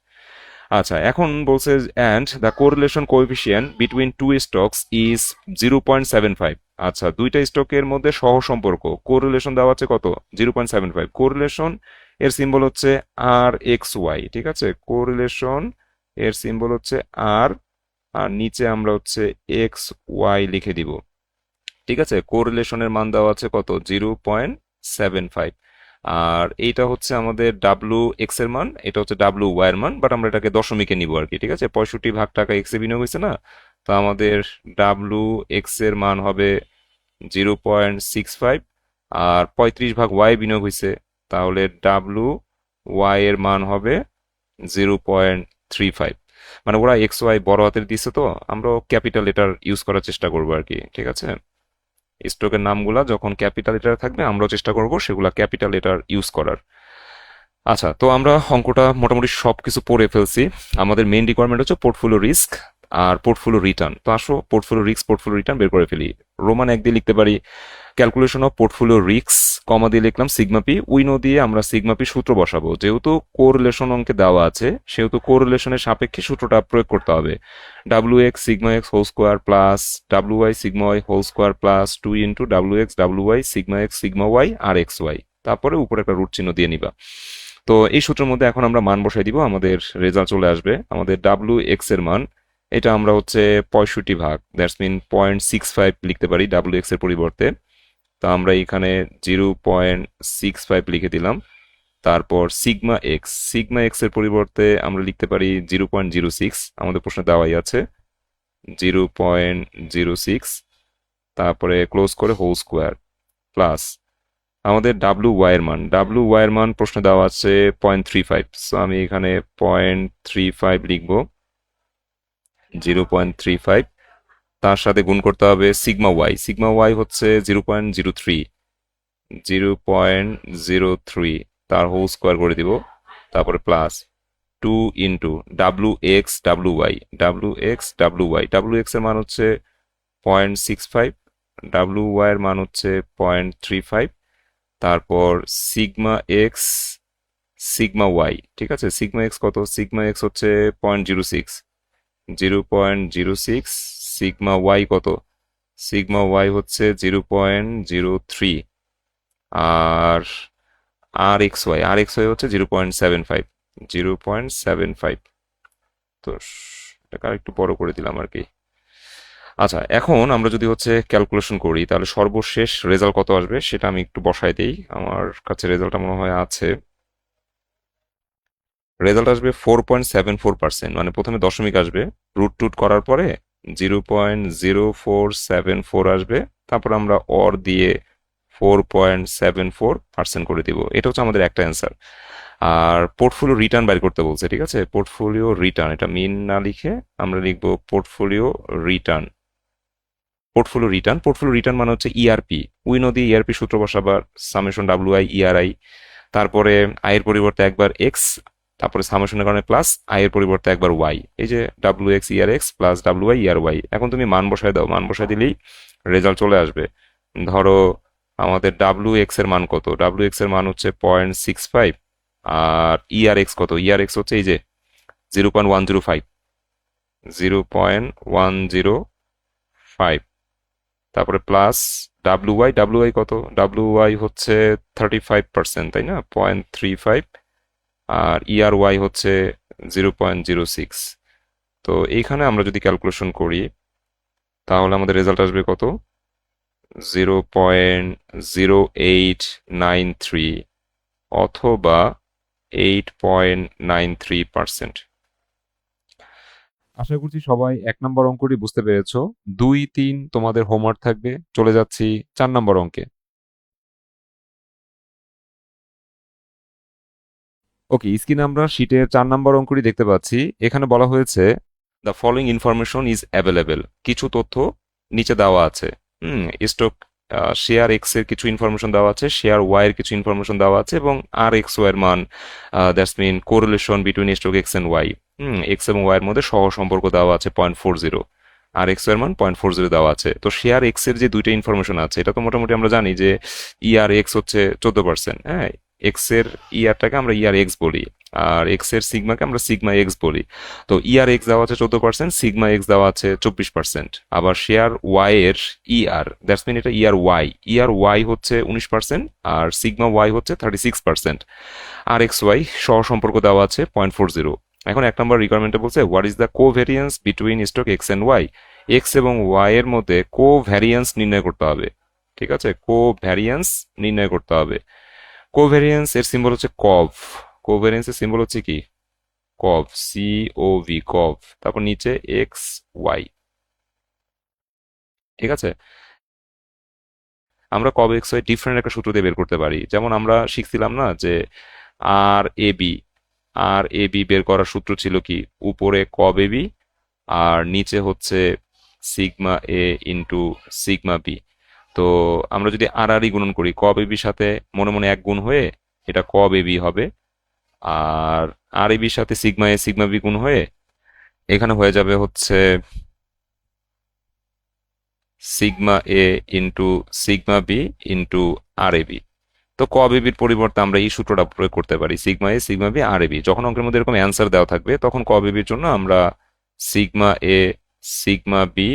আচ্ছা, এখন বলছে and the correlation coefficient between two stocks is 0.75। আচ্ছা, দুইটা স্টকের মধ্যে সহসম্পর্ক কোরিলেশন দেওয়া আছে কত? 0.75। কোরিলেশন এর সিম্বল হচ্ছে আর এক্স ওয়াই। ঠিক আছে? কোরিলেশন এর সিম্বল হচ্ছে আর, আর নিচে আমরা হচ্ছে এক্স ওয়াই লিখে দিব। ঠিক আছে? কোরিলেশনের মান দেওয়া আছে কত? 0.75। আর এইটা হচ্ছে আমাদের ডাব্লু এক্স এর মান, এটা হচ্ছে ডাব্লু ওয়াই এর মান, বাট আমরা এটাকে দশমিকে নিব আর কি। ঠিক আছে? 65 ভাগ টাকা এক্স এ বিনিয়োগ হয়েছে না, তো আমাদের ডাব্লু এক্স এর মান হবে 0.65, আর 35 ভাগ ওয়াই বিনিয়োগ হয়েছে, তাহলে ডাব্লু ওয়াই এর মান হবে 0.35। মানে ওরা এক্স ওয়াই বড় হাতের দিচ্ছে, তো আমরাও ক্যাপিটাল লেটার ইউজ করার চেষ্টা করবো আর কি। ঠিক আছে? স্টকের নামগুলা যখন ক্যাপিটাল লেটার থাকবে আমরাও চেষ্টা করব সেগুলা ক্যাপিটাল লেটার ইউজ করার। আচ্ছা, তো আমরা অঙ্কটা মোটামুটি সবকিছু পড়ে ফেলছি। আমাদের মেইন রিকোয়ারমেন্ট হচ্ছে পোর্টফোলিও রিস্ক আর পোর্টফোলিও রিটার্ন। তো আসো পোর্টফোলিও রিস্ক পোর্টফোলিও রিটার্ন বের করে ফেলি। রোমান 1 দিয়ে লিখতে পারি ক্যালকুলেশন অফ পোর্টফোলিও রিস্ক, কমা দিয়ে লিখলাম সিগমা পি। উইনো দিয়ে আমরা সিগমা পি সূত্র বসাবো। যেহেতু কোরিলেশন অঙ্কে দেওয়া আছে সেহেতু কোরিলেশনের সাপেক্ষে সূত্রটা প্রয়োগ করতে হবে। W X sigma X whole square plus W Y sigma Y whole square plus 2 into W X W Y sigma X sigma Y R X Y. তারপরে উপরে একটা রুট চিহ্ন দিয়ে নিবা। তো এই সূত্রের মধ্যে এখন আমরা মান বসাই দিব, আমাদের রেজাল্ট চলে আসবে। আমাদের ডাব্লিউ এক্স এর মান, এটা আমরা হচ্ছে 65 ভাগ, দ্যাটস মিন 0.65 লিখতে পারি ডাব্লিউ এক্স এর পরিবর্তে। তো আমরা এখানে 0.65 লিখে দিলাম। তারপর সিগমা এক্স এর পরিবর্তে আমরা লিখতে পারি 0.06, আমাদের প্রশ্নে দেওয়াই আছে 0.06, তারপরে ক্লোজ করে হোল স্কোয়ার প্লাস আমাদের ডাব্লিউ ওয়াই এর মান প্রশ্নে দেওয়া আছে 0.35, সো আমি এখানে 0.35 লিখবো, 0.35, তার সাথে গুণ করতে হবে সিগমা ওয়াই হচ্ছে 0.03, 0.03, তার হোল স্কোয়ার করে দিব, তারপরে প্লাস 2 ইন্টু ডাব্লু এক্স এর মান হচ্ছে 0.65, ডাব্লু ওয়াই এর মান হচ্ছে 0.35, তারপর সিগমা এক্স সিগমা ওয়াই, ঠিক আছে, সিগমা এক্স কত, সিগমা এক্স হচ্ছে 0.06, 0.06, সিগমা ওয়াই কত, সিগমা ওয়াই হচ্ছে 0.03, আর আর এক্স ওয়াই হচ্ছে 0.75, 0.75, তো এটাকে আর একটু বড় করে দিলাম আর কি। আচ্ছা, এখন আমরা যদি হচ্ছে ক্যালকুলেশন করি তাহলে সর্বশেষ রেজাল্ট কত আসবে সেটা আমি একটু বসাই দেই, আমার কাছে রেজাল্টটা মনে হয় আছে। রেজাল্ট আসবে 4.74%, মানে প্রথমে দশমিক আসবে, রুট টুট করার পরে 0.0474 আসবে, তারপর আমরা অর দিয়ে 4.74% করে দিব। এটা হচ্ছে আমাদের একটা অ্যান্সার। আর পোর্টফোলিও রিটার্ন বাইর করতে বলছে, ঠিক আছে, পোর্টফোলিও রিটার্ন, এটা মিন না লিখে আমরা লিখবো পোর্টফোলিও রিটার্ন। পোর্টফোলিও রিটার্ন মানে হচ্ছে ইআরপি, উইনো দিয়ে ইআরপি সূত্র বসাবার, সামেশন ডাব্লিউ আই ইআরআই, তারপরে আয়ের পরিবর্তে একবার এক্স, তারপরে সামেশনের কারণে প্লাস আয়ের পরিবর্তে একবার ওয়াই, এই যে W X ER X plus W I ER Y. এখন তুমি মান বসায় দাও, মান বসায় দিলেই রেজাল্ট চলে আসবে। ধরো আমাদের ডাব্লিউ এক্স এর মান কত, ডাব্লিউ এক্স এর মান হচ্ছে 0.65, আর ইয়ার এক্স কত, ইয়ার এক্স হচ্ছে এই যে 0.105, 0.105, তারপরে প্লাস ডাব্লিউ ওয়াই কত, ডাব্লিউ ওয়াই হচ্ছে 35%, তাই না, 0.35, আর ইয়ার ওয়াই হচ্ছে 0.06। তো এইখানে আমরা যদি ক্যালকুলেশন করি তাহলে আমাদের রেজাল্ট আসবে কত, 0.0893 অথবা 8.93%। আশা করছি সবাই 1 নম্বর অঙ্কটি বুঝতে পেরেছো। 2, 3 তোমাদের হোমওয়ার্ক থাকবে। চলে যাচ্ছি 4 নম্বর অঙ্কে। ওকে, স্ক্রিনে আমরা শীটের 4 নম্বর অঙ্কটি দেখতে পাচ্ছি। এখানে বলা হয়েছে the following information is available, কিছু তথ্য নিচে দেওয়া আছে। স্টক শেয়ার এক্স এর কিছু ইনফরমেশন দেওয়া আছে, শেয়ার ওয়াই এর কিছু ইনফরমেশন দেওয়া আছে, এবং আর এক্স ওয়াই এর মান, that's mean correlation between stock X and Y, X এবং ওয়াই এর মধ্যে সহ সম্পর্ক দেওয়া আছে 0.40, আর এক্স এর মান 0.40 দেওয়া আছে। তো শেয়ার এক্স এর যে দুইটা ইনফরমেশন আছে এটা তো মোটামুটি আমরা জানি যে ইয়ার এক্স হচ্ছে 14%, হ্যাঁ, এক্স এর ইয়ারটাকে আমরা ইয়ার এক্স বলি, আর এক্স এর সিগমাকে আমরা সিগমা এক্স বলি। তো ইয়ার এক্স দেওয়া আছে 14%, সিগমা এক্স দেওয়া আছে 24%। আবার শেয়ার ওয়াই এর ইয়ার, দ্যাটস মিন এটা ইয়ার ওয়াই হচ্ছে 19%, আর সিগমা ওয়াই হচ্ছে 36%, আর এক্স ওয়াই সহ সম্পর্ক দেওয়া আছে 0.40। এখন 1 নম্বর রিকোয়ারমেন্টে বলছে what is the covariance between stock X and Y, X এবং ওয়াই এর মধ্যে কোভ্যারিয়েন্স নির্ণয় করতে হবে, ঠিক আছে, কোভ্যারিয়েন্স নির্ণয় করতে হবে। কোভ্যারিয়েন্স এর সিম্বল হচ্ছে কভ, কোভ্যারিয়েন্স এর সিম্বল হচ্ছে কি, কভ, COV, কভ, তারপর নিচে এক্স ওয়াই, ঠিক আছে। আমরা কভ এক্স ওয়াই ডিফারেন্ট একটা সূত্র দিয়ে বের করতে পারি, যেমন আমরা শিখছিলাম না যে আর এ বি, বের করার সূত্র ছিল কি, উপরে কব এ বি আর নিচে হচ্ছে sigma A into sigma B. তো আমরা যদি আর আর গুণন করি কব এ বির সাথে মনে মনে এক গুণ হয়ে এটা কব এ বি হবে, আর আর এ বির সাথে সিগমা বি গুণ হয়ে এখানে হয়ে যাবে হচ্ছে sigma A into sigma B into R A B. তো কব এ বির পরিবর্তে আমরা এই সূত্রটা প্রয়োগ করতে পারি, sigma A sigma B R A B. যখন অঙ্কের মধ্যে এরকম অ্যান্সার দেওয়া থাকবে তখন কব এ বির জন্য আমরা sigma A sigma B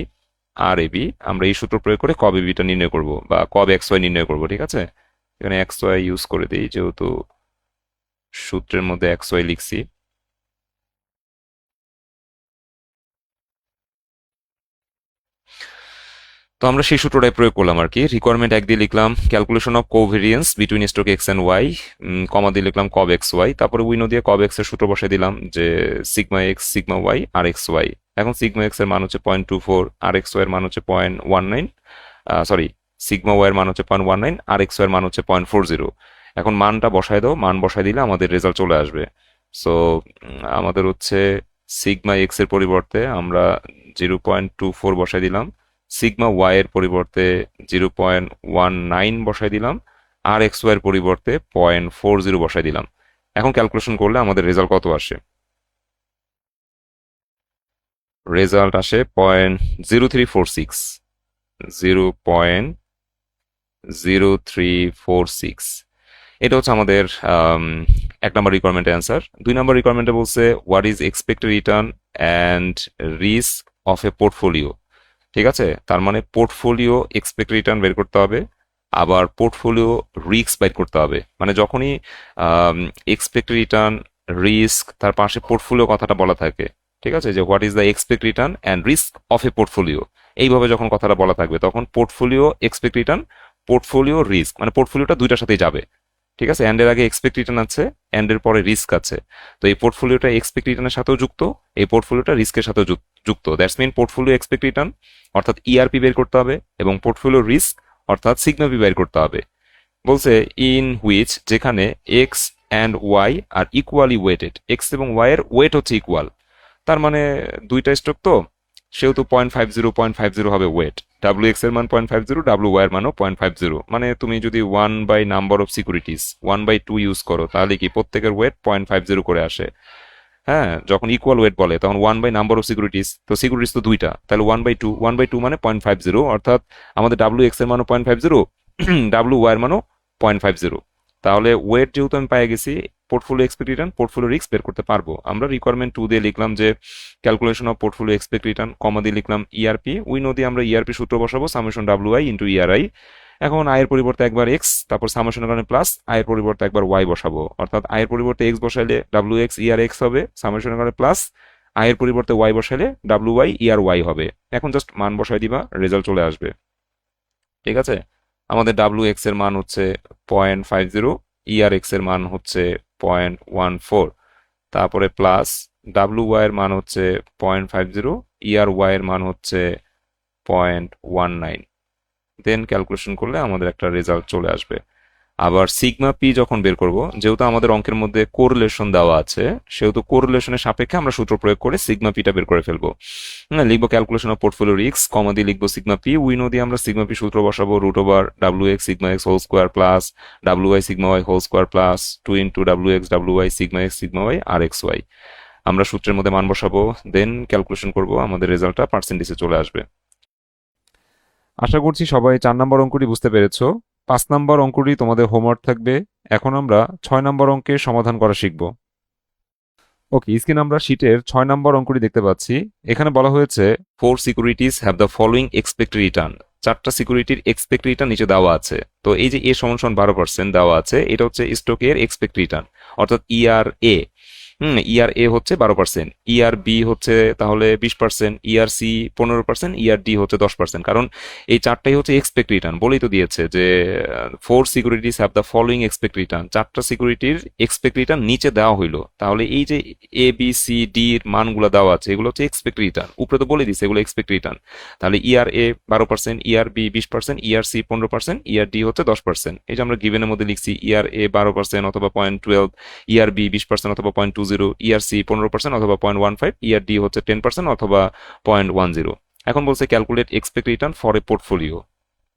R A B, আমরা এই সূত্র প্রয়োগ করে কব এ বিটা নির্ণয় করব, বা কব এক্স ওয়াই নির্ণয় করব, ঠিক আছে। এখানে এক্স ওয়াই ইউজ করে দিই যেহেতু সূত্রের মধ্যে এক্স ওয়াই লিখছি। তো আমরা সেই সূত্রটাই প্রয়োগ করলাম আর কি। রিকোয়ারমেন্ট এক দিয়ে লিখলাম calculation of covariance between stock X and Y, comma দিয়ে লিখলাম কব এক্স ওয়াই, তারপরে উইনো দিয়ে কব এক্স এর সূত্র বসাই দিলাম যে sigma X sigma Y R X Y. এখন সিগমা এক্স এর মান হচ্ছে 0.24, আর এক্স ওয়াই এর মান হচ্ছে 0.19, সরি সিগমা ওয়াই এর মান হচ্ছে 0.19, আর এক্স ওয়াই এর মান হচ্ছে 0.40। এখন মানটা বসায় দাও, মান বসায় দিলে আমাদের রেজাল্ট চলে আসবে। সো আমাদের হচ্ছে সিগমা এক্স এর পরিবর্তে আমরা 0.24 বসাই দিলাম, সিগমা ওয়াই এর পরিবর্তে 0.19 বসাই দিলাম, আর এক্স ওয়াই এর পরিবর্তে 0.40 বসাই দিলাম। এখন ক্যালকুলেশন করলে আমাদের রেজাল্ট কত আসে? রেজাল্ট আসে 0.0346, 0.0346। এটা হচ্ছে আমাদের এক নম্বর রিকোয়ারমেন্টের অ্যান্সার। দুই নম্বর রিকোয়ারমেন্টে বলছে what is expected return and risk of A portfolio. ঠিক আছে, তার মানে পোর্টফোলিও এক্সপেক্টেড রিটার্ন বের করতে হবে, আবার পোর্টফোলিও রিস্ক বের করতে হবে। মানে যখনই এক্সপেক্টেড রিটার্ন, রিস্ক, তার পাশে পোর্টফোলিও কথাটা বলা থাকে, ঠিক আছে, যে what is the expect return and risk of A portfolio, এইভাবে যখন কথাটা বলা থাকবে তখন portfolio expect return, portfolio risk, মানে পোর্টফোলিওটা দুইটার সাথেই যাবে। ঠিক আছে, অ্যান্ড এর আগে এক্সপেক্ট রিটার্ন আছে, অ্যান্ড এর পরে রিস্ক আছে। তো এই পোর্টফোলিওটা এক্সপেক্ট রিটার্নের সাথেও যুক্ত, এই পোর্টফোলিওটা রিস্কের সাথেও যুক্ত। That's mean portfolio expect return অর্থাৎ ইআরপি বের করতে হবে, এবং পোর্টফোলিও রিস্ক অর্থাৎ সিগমা পি বের করতে হবে। বলছে ইন হুইচ, যেখানে X and Y are equally weighted, X এবং ওয়াই এর ওয়েট হচ্ছে ইকুয়াল। তার মানে দুইটা স্টক তো, সেহেতু 0.50 হবে ওয়েট। ডাব্লিউ এক্স এর মান 0.50, ডাব্লিউ ওয়াই এর মানও 0.50। মানে তুমি যদি 1/, নাম্বার অফ সিকিউরিটিস 1/2 ইউজ করো, তাহলে কি প্রত্যেকের ওয়েট 0.50 করে আসে। হ্যাঁ, যখন ইকুয়াল ওয়েট বলে তখন 1/, নাম্বার অফ সিকিউরিটিস, তো সিকিউরিটিস তো দুইটা, তাহলে 1/2, 1/2 মানে 0.50, অর্থাৎ আমাদের ডাব্লিউ এক্স এর মানও 0.50, ডাব্লিউ ওয়াই এর মানও 0.50। তাহলে ওয়েট যেহেতু আমি পেয়ে গেছি, portfolio expect return, portfolio risk বের করতে পারবো। আমরা রিকোয়ারমেন্ট 2 দিয়ে লিখলাম যে calculation of portfolio expect return, comma দিয়ে লিখলাম ইআরপি, উইনো দিয়ে আমরা ইআরপি সূত্র বসাবো summation W I into E R I. এখন আয়ের পরিবর্তে একবার এক্স, তারপর সামেশনের কারণে প্লাস, আয়ের পরিবর্তে একবার ওয়াই বসাবো, অর্থাৎ আয়ের পরিবর্তে এক্স বসাইলে ডাব্লিউ এক্স ইআর এক্স হবে, সামেশনের কারণে প্লাস, আয়ের পরিবর্তে ওয়াই বসাইলে ডাব্লিউ ওয়াই ইআর ওয়াই হবে। এখন জাস্ট মান বসাই দিবা, রেজাল্ট চলে আসবে। ঠিক আছে, আমাদের ডাব্লিউ এক্স এর মান হচ্ছে 0.50, ইআর এক্স এর মান হচ্ছে 0.14, তারপরে প্লাস ডাব্লিউ ওয়াই এর মান হচ্ছে 0.50, ইআর ওয়াই এর মান হচ্ছে 0.19। দেন ক্যালকুলেশন করলে আমাদের একটা রেজাল্ট চলে আসবে। আবার সিগমা পি যখন বের করব, যেহেতু আমাদের অঙ্কের মধ্যে কোরিলেশন দেওয়া আছে, সেহেতু কোরিলেশনের সাপেক্ষে আমরা সূত্র প্রয়োগ করে সিগমা পিটা বের করে ফেলবো। লিখবো ক্যালকুলেশন অফ পোর্টফোলিও রিস্ক, কমা দিয়ে লিখবো সিগমা পি, উইনো দিয়ে আমরা সিগমা পি সূত্র বসাবো root over W X sigma X whole square plus W Y sigma Y whole square plus 2 into W X W Y sigma X sigma Y R X Y. আমরা সূত্রের মধ্যে মান বসাবো, দেন calculation করব, আমাদের রেজাল্টটা পার্সেন্টেজে চলে আসবে। আশা করছি সবাই 4 নম্বর অঙ্কটি বুঝতে পেরেছো। 5 নম্বর অঙ্কটি তোমাদের হোমওয়ার্ক থাকবে। এখন আমরা 6 নম্বর অঙ্কের সমাধান করা শিখব। ওকে, স্ক্রিন আমরা শীটের 6 নম্বর অঙ্কটি দেখতে পাচ্ছি। এখানে বলা হয়েছে 4 securities have the following expected return. 4টা সিকিউরিটির এক্সপেক্ট রিটার্ন নিচে দেওয়া আছে। তো এই যে এ সমান 12% দেওয়া আছে, এটা হচ্ছে স্টকের এক্সপেক্ট রিটার্ন অর্থাৎ ইআর এ। ইআর এ হচ্ছে 12%, ইআর বি হচ্ছে তাহলে 20%, ইআর সি 15%, ইআর ডি হচ্ছে 10%। কারণ এই চারটাই হচ্ছে এক্সপেক্ট রিটার্ন, বলেই তো দিয়েছে যে 4 securities have the following expect return. 4টা সিকিউরিটির এক্সপেক্ট রিটার্ন নিচে দেওয়া হইলো, তাহলে এই যে এ বি সি ডি এর মানগুলো দেওয়া আছে, এগুলো হচ্ছে এক্সপেক্ট রিটার্ন। উপরে তো বলে দিচ্ছে এগুলো এক্সপেক্ট রিটার্ন। তাহলে ER A 12%, ER B 20%, ER C 15%, ER D হচ্ছে 10%। এই যে আমরা গিভেনের মধ্যে লিখছি ইআর এ 12% অথবা 0.12, ইআর বি 20% অথবা 0.20, ইআর সি 15% অথবা 0.15, ইআর ডি হচ্ছে 10% অথবা 0.10। এখন বলছে calculate expect return for a portfolio.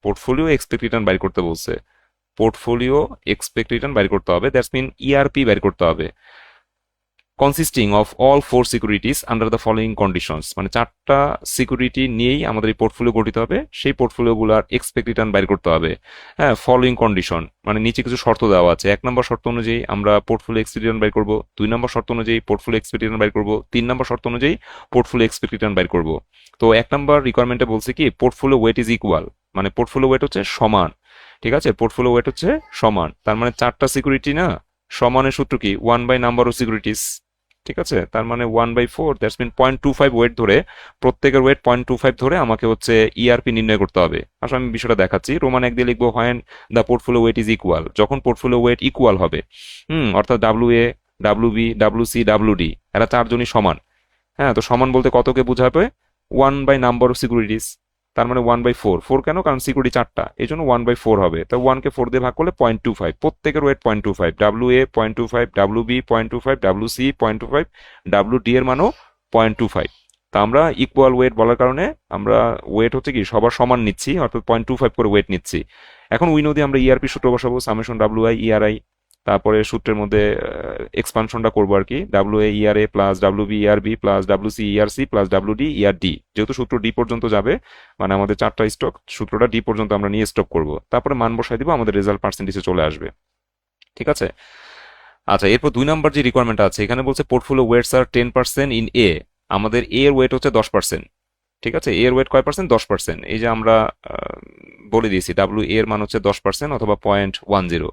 Portfolio expect return বাইর করতে বলছে। পোর্টফোলিও এক্সপেক্ট রিটার্ন বাইর করতে হবে, দ্যাটস মিন ইআরপি বাইর করতে হবে, consisting of all 4 securities under the following conditions. মানে 4টা সিকিউরিটি নিয়েই আমাদের এই পোর্টফোলিও গঠিত হবে, সেই পোর্টফোলিওগুলোর এক্সপেক্ট রিটার্ন বাইর করতে হবে। হ্যাঁ, ফলোইং কন্ডিশন মানে নিচে কিছু শর্ত দেওয়া আছে। 1 নম্বর শর্ত অনুযায়ী আমরা পোর্টফোলিও এক্সপেক্ট রিটার্ন বাইর করবো, 2 নম্বর শর্ত অনুযায়ী পোর্টফোলিও এক্সপেক্ট রিটার্ন বাইর করবো, 3 নম্বর শর্ত অনুযায়ী পোর্টফোলিও এক্সপেক্ট রিটার্ন বাইর করবো। তো 1 নম্বর রিকোয়ারমেন্টে বলছে কি পোর্টফোলিও ওয়েট ইজ ইকুয়াল, মানে পোর্টফোলিও ওয়েট হচ্ছে সমান। ঠিক আছে, পোর্টফোলিও ওয়েট হচ্ছে সমান, তার মানে 4টা সিকিউরিটি না, সমানের সূত্র কি 1/, নাম্বার অফ সিকিউরিটিস। ঠিক আছে, তার মানে 1/4, দ্যাটস মিন 0.25 ওয়েট ধরে, প্রত্যেকের ওয়েট 0.25 ধরে আমাকে হচ্ছে ইআরপি নির্ণয় করতে হবে। আসলে আমি বিষয়টা দেখাচ্ছি। রোমান এক দিয়ে লিখবো when the portfolio weight is equal, যখন পোর্টফোলিও ওয়েট ইকুয়াল হবে, অর্থাৎ W A, W B, W C, W D এরা চারজনই সমান। হ্যাঁ, তো সমান বলতে কতকে বোঝাবে? 1/নাম্বার অফ সিকিউরিটিস। তার মানে 1/4। 4 কেন? কারণ সিকিউরিটি চারটা, এই জন্য 1/4 হবে। তো 1 কে 4 দিয়ে ভাগ করলে 0.25, প্রত্যেকের weight 0.25, W A 0.25, W B 0.25, W C 0.25, W D এর মানও 0.25। তা আমরা ইকুয়াল ওয়েট বলার কারণে আমরা ওয়েট হচ্ছে কি সবার সমান নিচ্ছি, অর্থাৎ 0.25 করে ওয়েট নিচ্ছি। এখন উইনো দিয়ে আমরা ইআরপি সূত্র বসাবো, সামেশন ডাব্লিউ আই ইআরআই, তারপরে সূত্রের মধ্যে এক্সপানশনটা করবো আর কি, W A E R A plus W B E R B plus W C E R C plus W D E R D, যেহেতু সূত্র ডি পর্যন্ত যাবে, মানে আমাদের চারটা স্টক, সূত্রটা ডি পর্যন্ত আমরা নিয়ে স্টক করব, তারপরে মান বসাই দিব, আমাদের রেজাল্ট পার্সেন্টেজে চলে আসবে। ঠিক আছে। আচ্ছা, এরপর 2 নম্বর যে রিকোয়ারমেন্ট আছে, এখানে বলছে portfolio weights R 10% in A. আমাদের এ এর ওয়েট হচ্ছে 10%। ঠিক আছে, এ এর ওয়েট কয় পার্সেন্ট? 10%। এই যে আমরা বলে দিয়েছি ডাব্লিউ এর মান হচ্ছে 10% অথবা 0.10।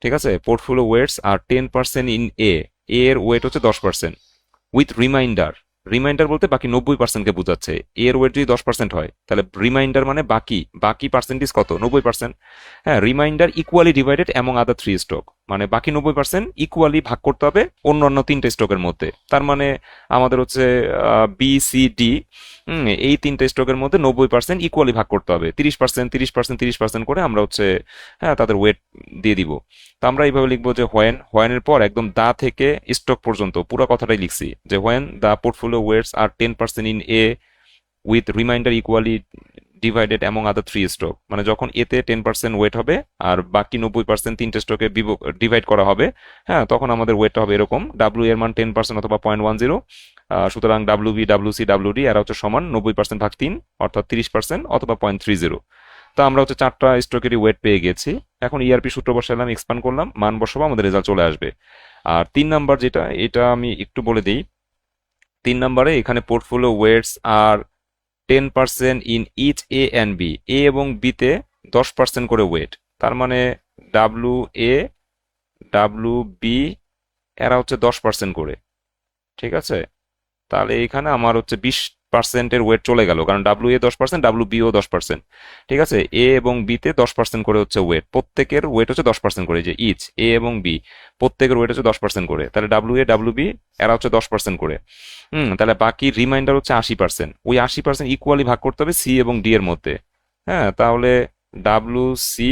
ঠিক আছে, portfolio weights R 10% in A, এর ওয়েট হচ্ছে 10%, উইথ রিমাইন্ডার। রিমাইন্ডার বলতে বাকি 90%কে বোঝাচ্ছে। এর ওয়েট যদি 10% হয়, তাহলে রিমাইন্ডার মানে বাকি, বাকি পার্সেন্টেজ কত? 90%। হ্যাঁ, reminder equally divided among other 3 stock, মানে বাকি 90% ইকুয়ালি ভাগ করতে হবে অন্যান্য 3টে স্টকের মধ্যে। তার মানে আমাদের হচ্ছে বি সি ডি, এই 3টে স্টকের মধ্যে 90% ইকুয়ালি ভাগ করতে হবে, 30%, 30%, 30% করে আমরা হচ্ছে, হ্যাঁ, তাদের ওয়েট দিয়ে দিব। তো আমরা এইভাবে লিখবো যে হোয়েনের পর একদম দা থেকে স্টক পর্যন্ত পুরো কথাটাই লিখছি, যে when the portfolio weights R 10% in A with remainder equally divided among other 3 stock, মানে যখন এতে 10% ওয়েট হবে আর বাকি 90% 3টে স্টকে ডিভাইড করা হবে, হ্যাঁ, তখন আমাদের ওয়েটটা হবে এরকম, ডাব্লিউ এর মান 10% অথবা 0.10। সুতরাং W B, W C, W D এরা হচ্ছে সমান 90% ভাগ 3, অর্থাৎ 30% অথবা 0.30। তো আমরা হচ্ছে চারটা স্টকেরই ওয়েট পেয়ে গেছি। এখন ইআরপি সূত্র বসালাম, এক্সপ্যান্ড করলাম, মান বসাবো, আমাদের রেজাল্ট চলে আসবে। আর 3 নাম্বার যেটা, এটা আমি একটু বলে দিই। 3 নাম্বারে এখানে portfolio weights R 10% in each A and B, A এবং বিতে 10% করে ওয়েট। তার মানে ডাব্লিউ এ, ডাব্লিউ বি এরা হচ্ছে 10% করে। ঠিক আছে, তাহলে এখানে আমার হচ্ছে 20%-এর ওয়েট চলে গেল, কারণ ডাব্লিউ এ 10%, ডাব্লিউ বি ও 10%। ঠিক আছে, এ এবং বি তে 10% করে হচ্ছে ওয়েট, প্রত্যেকের ওয়েট হচ্ছে 10% করে, যে ইচ এ এবং বি প্রত্যেকের ওয়েট হচ্ছে 10% করে, তাহলে ডাব্লিউ এ, ডাব্লিউ বি এরা হচ্ছে 10% করে। তাহলে বাকি রিমাইন্ডার হচ্ছে 80%, ওই 80% ইকুয়ালি ভাগ করতে হবে সি এবং ডি এর মধ্যে। হ্যাঁ, তাহলে ডাব্লিউ সি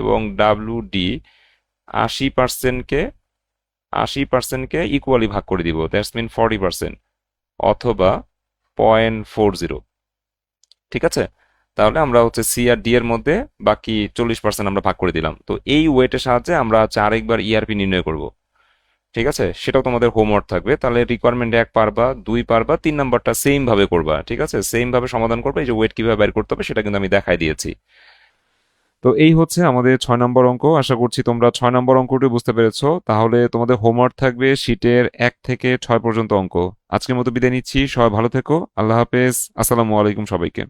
এবং ডাব্লিউ ডি 80%কে 80%কে ইকুয়ালি ভাগ করে দিব, দ্যাটস মিন 40%, অথবা 0.40। ঠিক আছে, তাহলে আমরা হচ্ছে সি আর ডি এর মধ্যে বাকি 40% আমরা ভাগ করে দিলাম। তো এই ওয়েটের সাহায্যে আমরা হচ্ছে আরেকবার ইআরপি নির্ণয় করব। ঠিক আছে, সেটাও তোমাদের হোমওয়ার্ক থাকবে। তাহলে রিকোয়ারমেন্ট 1 পারবা, 2 পারবা, 3 নাম্বারটা সেম ভাবে করবা। ঠিক আছে, সেম ভাবে সমাধান করবে। এই যে ওয়েট কিভাবে বের করতে হবে সেটা কিন্তু আমি দেখাই দিয়েছি। তো এই হচ্ছে আমাদের 6 নম্বর অঙ্ক। আশা করছি তোমরা 6 নম্বর অঙ্কটি বুঝতে পেরেছো। তাহলে তোমাদের হোমওয়ার্ক থাকবে শীটের 1 থেকে 6 পর্যন্ত অঙ্ক। আজকের মতো বিদায় নিচ্ছি, সবাই ভালো থেকো, আল্লাহ হাফেজ, আসসালামু আলাইকুম সবাইকে।